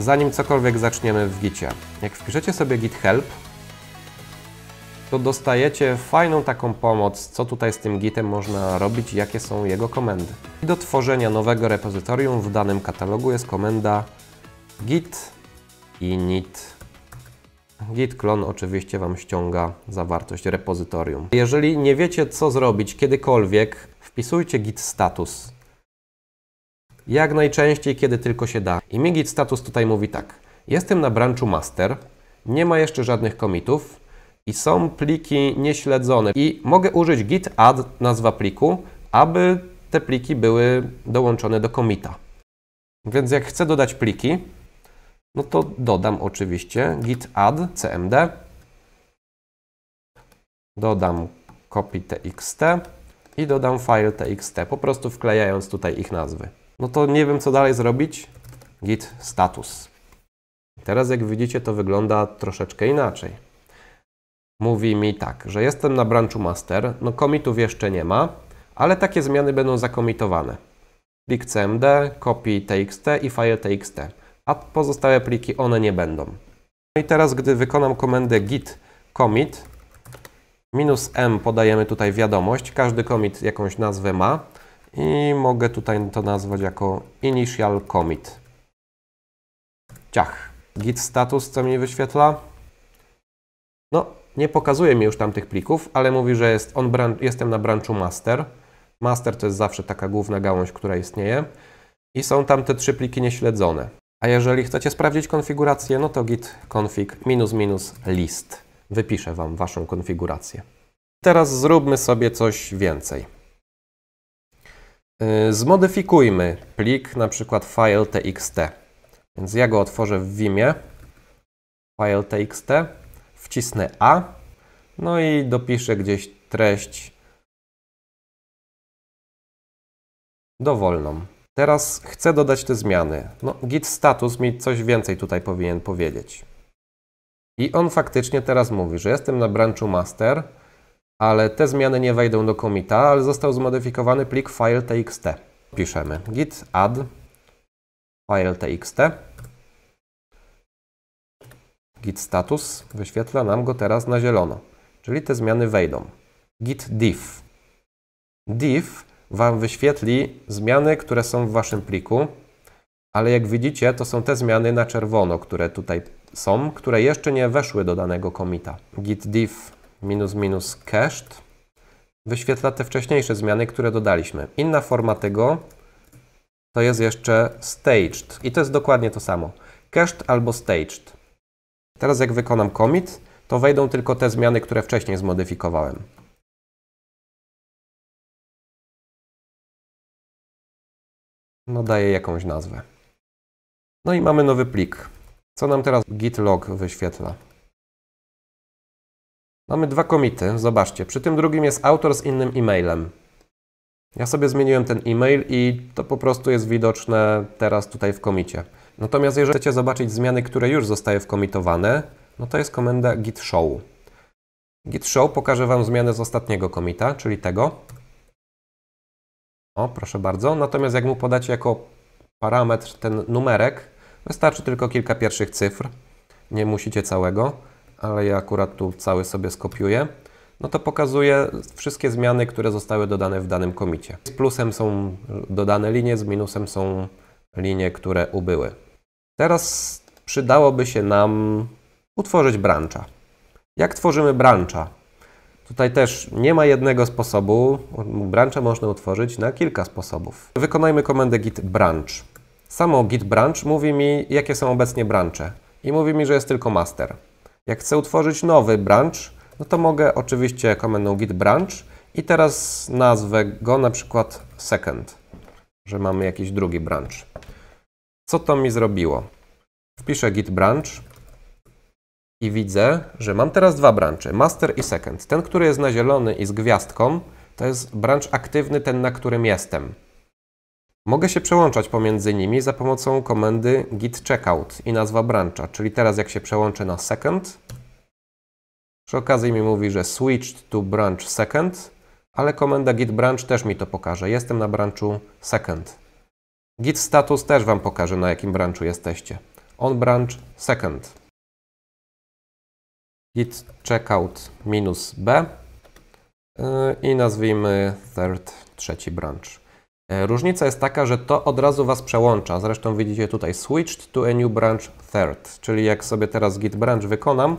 zanim cokolwiek zaczniemy w gicie. Jak wpiszecie sobie git help, to dostajecie fajną taką pomoc, co tutaj z tym gitem można robić i jakie są jego komendy. I do tworzenia nowego repozytorium w danym katalogu jest komenda git init. Git clone oczywiście Wam ściąga zawartość repozytorium. Jeżeli nie wiecie, co zrobić kiedykolwiek, wpisujcie git status. Jak najczęściej, kiedy tylko się da. I mi git status tutaj mówi tak. Jestem na branchu master, nie ma jeszcze żadnych commitów i są pliki nieśledzone. I mogę użyć git add, nazwa pliku, aby te pliki były dołączone do commita. Więc jak chcę dodać pliki, no to dodam oczywiście git add cmd, dodam copy txt i dodam file txt, po prostu wklejając tutaj ich nazwy. No to nie wiem, co dalej zrobić. Git status. Teraz jak widzicie, to wygląda troszeczkę inaczej. Mówi mi tak, że jestem na branchu master, no commitów jeszcze nie ma, ale takie zmiany będą zakomitowane. Plik cmd, copy txt i file txt, a pozostałe pliki one nie będą. No i teraz, gdy wykonam komendę git commit, -m podajemy tutaj wiadomość, każdy commit jakąś nazwę ma i mogę tutaj to nazwać jako initial commit. Ciach. Git status co mi wyświetla? No, nie pokazuje mi już tam tych plików, ale mówi, że jestem na branchu master. Master to jest zawsze taka główna gałąź, która istnieje. I są tam te 3 pliki nieśledzone. A jeżeli chcecie sprawdzić konfigurację, no to git config --list. Wypiszę Wam Waszą konfigurację. Teraz zróbmy sobie coś więcej. Zmodyfikujmy plik, na przykład file txt. Więc ja go otworzę w Vimie. File txt. Wcisnę A. No i dopiszę gdzieś treść dowolną. Teraz chcę dodać te zmiany. No, git status mi coś więcej tutaj powinien powiedzieć. I on faktycznie teraz mówi, że jestem na branchu master, ale te zmiany nie wejdą do commita, ale został zmodyfikowany plik file txt. Piszemy git add file txt. Git status wyświetla nam go teraz na zielono, czyli te zmiany wejdą. Git diff. Diff Wam wyświetli zmiany, które są w Waszym pliku, ale jak widzicie, to są te zmiany na czerwono, które tutaj są, które jeszcze nie weszły do danego commita. Git diff --cached wyświetla te wcześniejsze zmiany, które dodaliśmy. Inna forma tego to jest jeszcze staged i to jest dokładnie to samo. Cached albo staged. Teraz jak wykonam commit, to wejdą tylko te zmiany, które wcześniej zmodyfikowałem. No daję jakąś nazwę. No i mamy nowy plik. Co nam teraz git log wyświetla? Mamy 2 commity, zobaczcie. Przy tym drugim jest autor z innym e-mailem. Ja sobie zmieniłem ten e-mail i to po prostu jest widoczne teraz tutaj w commicie. Natomiast jeżeli chcecie zobaczyć zmiany, które już zostały wkomitowane, no to jest komenda git show. Git show pokaże Wam zmiany z ostatniego commita, czyli tego. O, proszę bardzo. Natomiast jak mu podacie jako parametr ten numerek, wystarczy tylko kilka pierwszych cyfr. Nie musicie całego, ale ja akurat tu cały sobie skopiuję. No to pokazuje wszystkie zmiany, które zostały dodane w danym commicie. Z plusem są dodane linie, z minusem są linie, które ubyły. Teraz przydałoby się nam utworzyć brancha. Jak tworzymy brancha? Tutaj też nie ma jednego sposobu. Brancha można utworzyć na kilka sposobów. Wykonajmy komendę git branch. Samo git branch mówi mi, jakie są obecnie branche. I mówi mi, że jest tylko master. Jak chcę utworzyć nowy branch, no to mogę oczywiście komendą git branch i teraz nazwę go na przykład second, że mamy jakiś drugi branch. Co to mi zrobiło? Wpiszę git branch i widzę, że mam teraz 2 branche, master i second. Ten, który jest na zielony i z gwiazdką, to jest branch aktywny, ten, na którym jestem. Mogę się przełączać pomiędzy nimi za pomocą komendy git checkout i nazwa brancha, czyli teraz jak się przełączę na second, przy okazji mi mówi, że switched to branch second, ale komenda git branch też mi to pokaże. Jestem na branchu second. Git status też Wam pokaże, na jakim branchu jesteście. on branch second. Git checkout -b i nazwijmy third, trzeci branch. Różnica jest taka, że to od razu Was przełącza. Zresztą widzicie tutaj switched to a new branch third, czyli jak sobie teraz git branch wykonam,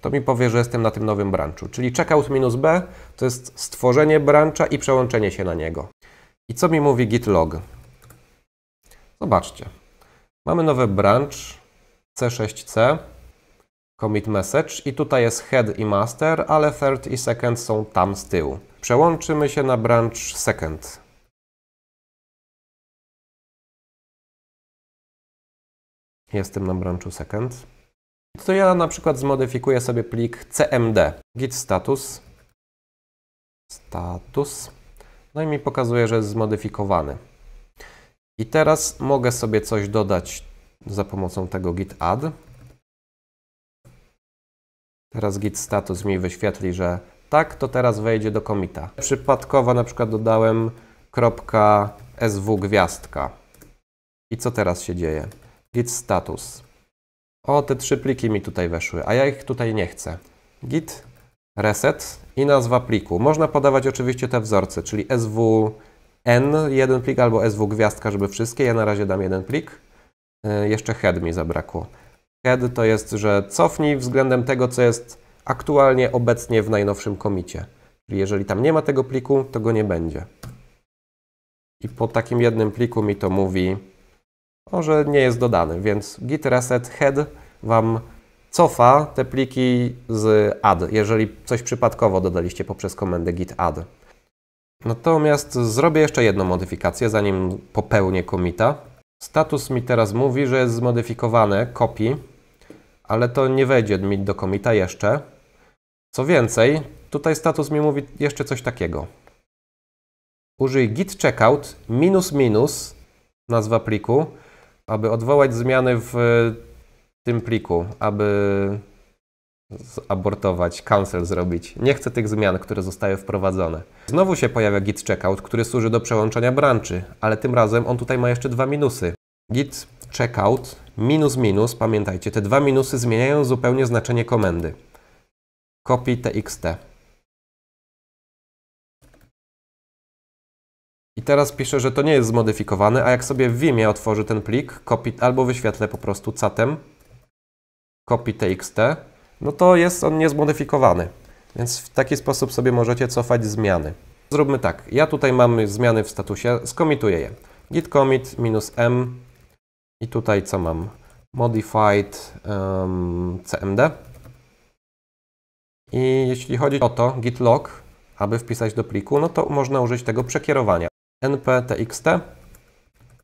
to mi powie, że jestem na tym nowym branchu. Czyli checkout -b to jest stworzenie brancha i przełączenie się na niego. I co mi mówi git log? Zobaczcie. Mamy nowy branch C6C, commit message i tutaj jest head i master, ale third i second są tam z tyłu. Przełączymy się na branch second. Jestem na branchu second. To ja na przykład zmodyfikuję sobie plik cmd, git status, no i mi pokazuje, że jest zmodyfikowany. I teraz mogę sobie coś dodać za pomocą tego git add. Teraz git status mi wyświetli, że tak, to teraz wejdzie do commita. Przypadkowo na przykład dodałem .sw gwiazdka. I co teraz się dzieje? Git status. O, te 3 pliki mi tutaj weszły, a ja ich tutaj nie chcę. Git reset i nazwa pliku. Można podawać oczywiście te wzorce, czyli swn jeden plik albo sw gwiazdka, żeby wszystkie. Ja na razie dam jeden plik. Jeszcze head mi zabrakło. Head to jest, że cofnij względem tego, co jest aktualnie obecnie w najnowszym commicie. Czyli jeżeli tam nie ma tego pliku, to go nie będzie. I po takim jednym pliku mi to mówi, że nie jest dodany, więc git reset head Wam cofa te pliki z add, jeżeli coś przypadkowo dodaliście poprzez komendę git add. Natomiast zrobię jeszcze jedną modyfikację, zanim popełnię commita. Status mi teraz mówi, że jest zmodyfikowane copy, ale to nie wejdzie mi do commita jeszcze. Co więcej, tutaj status mi mówi jeszcze coś takiego. Użyj git checkout --, nazwa pliku, aby odwołać zmiany w tym pliku, aby zabortować, cancel zrobić. Nie chcę tych zmian, które zostały wprowadzone. Znowu się pojawia git checkout, który służy do przełączania branchy, ale tym razem on tutaj ma jeszcze 2 minusy. Git checkout --, pamiętajcie, te 2 minusy zmieniają zupełnie znaczenie komendy. Copy txt. I teraz piszę, że to nie jest zmodyfikowane, a jak sobie w Vimie otworzy ten plik, copy, albo wyświetlę po prostu catem copy txt, no to jest on niezmodyfikowany. Więc w taki sposób sobie możecie cofać zmiany. Zróbmy tak. Ja tutaj mam zmiany w statusie, skomituję je. Git commit -m i tutaj co mam? Modified cmd. I jeśli chodzi o to, git log, aby wpisać do pliku, no to można użyć tego przekierowania. np.txt.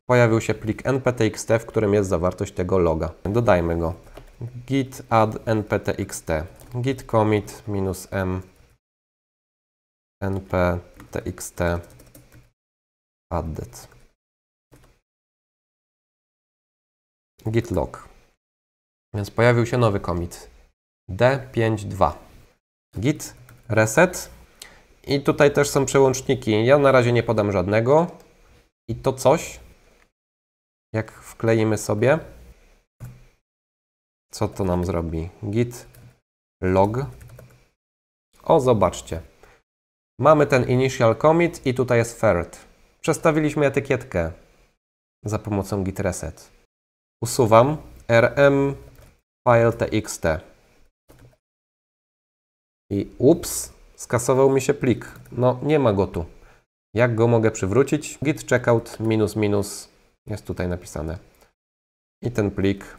Pojawił się plik np.txt, w którym jest zawartość tego loga. Dodajmy go. Git add np.txt. Git commit -m np.txt added. Git log. Więc pojawił się nowy commit. D52. Git reset. I tutaj też są przełączniki. Ja na razie nie podam żadnego. I to coś, jak wkleimy sobie, co to nam zrobi? Git log. O, zobaczcie. Mamy ten initial commit i tutaj jest third. Przestawiliśmy etykietkę za pomocą git reset. Usuwam rm file txt. I ups, skasował mi się plik. No, nie ma go tu. Jak go mogę przywrócić? Git checkout --, jest tutaj napisane. I ten plik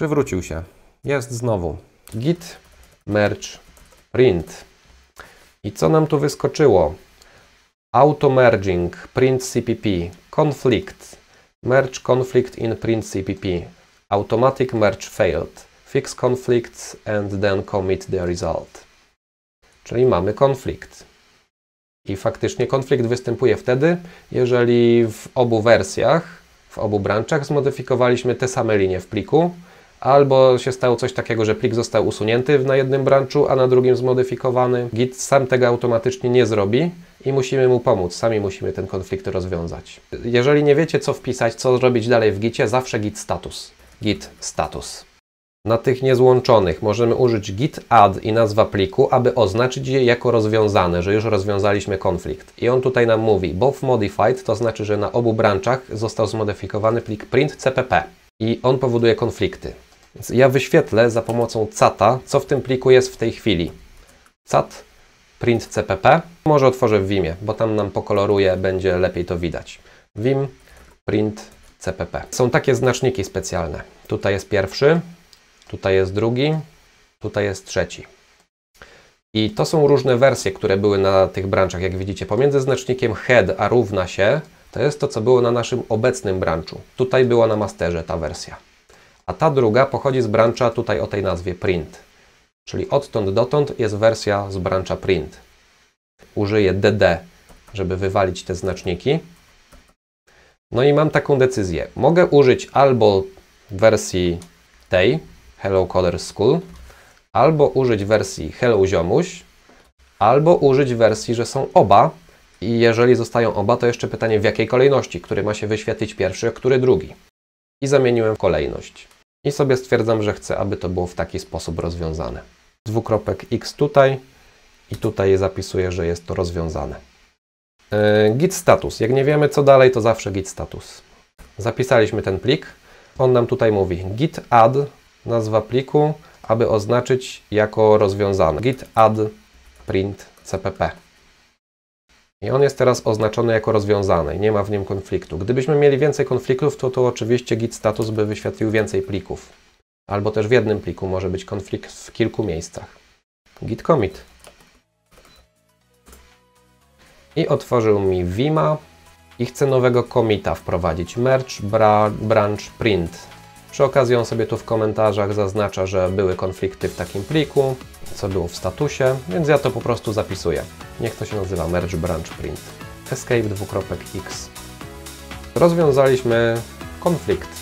przywrócił się. Jest znowu. Git merge print. I co nam tu wyskoczyło? Auto merging, print cpp, conflict, merge conflict in print cpp, automatic merge failed, fix conflicts and then commit the result. Czyli mamy konflikt. I faktycznie konflikt występuje wtedy, jeżeli w obu wersjach, w obu branchach zmodyfikowaliśmy te same linie w pliku, albo się stało coś takiego, że plik został usunięty na jednym branchu, a na drugim zmodyfikowany. Git sam tego automatycznie nie zrobi i musimy mu pomóc. Sami musimy ten konflikt rozwiązać. Jeżeli nie wiecie, co wpisać, co zrobić dalej w gicie, zawsze git status. Git status. Na tych niezłączonych możemy użyć git add i nazwa pliku, aby oznaczyć je jako rozwiązane, że już rozwiązaliśmy konflikt. I on tutaj nam mówi both modified, to znaczy, że na obu branchach został zmodyfikowany plik print.cpp i on powoduje konflikty. Więc ja wyświetlę za pomocą cata, co w tym pliku jest w tej chwili. Cat print.cpp. Może otworzę w Vimie, bo tam nam pokoloruje, będzie lepiej to widać. Vim print.cpp. Są takie znaczniki specjalne. Tutaj jest pierwszy. Tutaj jest drugi, tutaj jest trzeci. I to są różne wersje, które były na tych branchach, jak widzicie. Pomiędzy znacznikiem head a równa się, to jest to, co było na naszym obecnym branchu. Tutaj była na masterze ta wersja. A ta druga pochodzi z brancha tutaj o tej nazwie print. Czyli odtąd dotąd jest wersja z brancha print. Użyję dd, żeby wywalić te znaczniki. No i mam taką decyzję. Mogę użyć albo wersji tej, Hello Coders School, albo użyć wersji Hello Ziomuś, albo użyć wersji, że są oba i jeżeli zostają oba, to jeszcze pytanie w jakiej kolejności, który ma się wyświetlić pierwszy, a który drugi. I zamieniłem kolejność. I sobie stwierdzam, że chcę, aby to było w taki sposób rozwiązane. Dwukropek X tutaj i tutaj zapisuję, że jest to rozwiązane. Git status. Jak nie wiemy co dalej, to zawsze git status. Zapisaliśmy ten plik. On nam tutaj mówi git add, nazwa pliku, aby oznaczyć jako rozwiązane. Git add print cpp. I on jest teraz oznaczony jako rozwiązany. Nie ma w nim konfliktu. Gdybyśmy mieli więcej konfliktów, to oczywiście git status by wyświetlił więcej plików. Albo też w jednym pliku może być konflikt w kilku miejscach. Git commit. I otworzył mi Vima i chcę nowego commita wprowadzić. Merge branch print. Przy okazji on sobie tu w komentarzach zaznacza, że były konflikty w takim pliku, co było w statusie, więc ja to po prostu zapisuję. Niech to się nazywa merge branch print. Escape dwukropek X. Rozwiązaliśmy konflikt.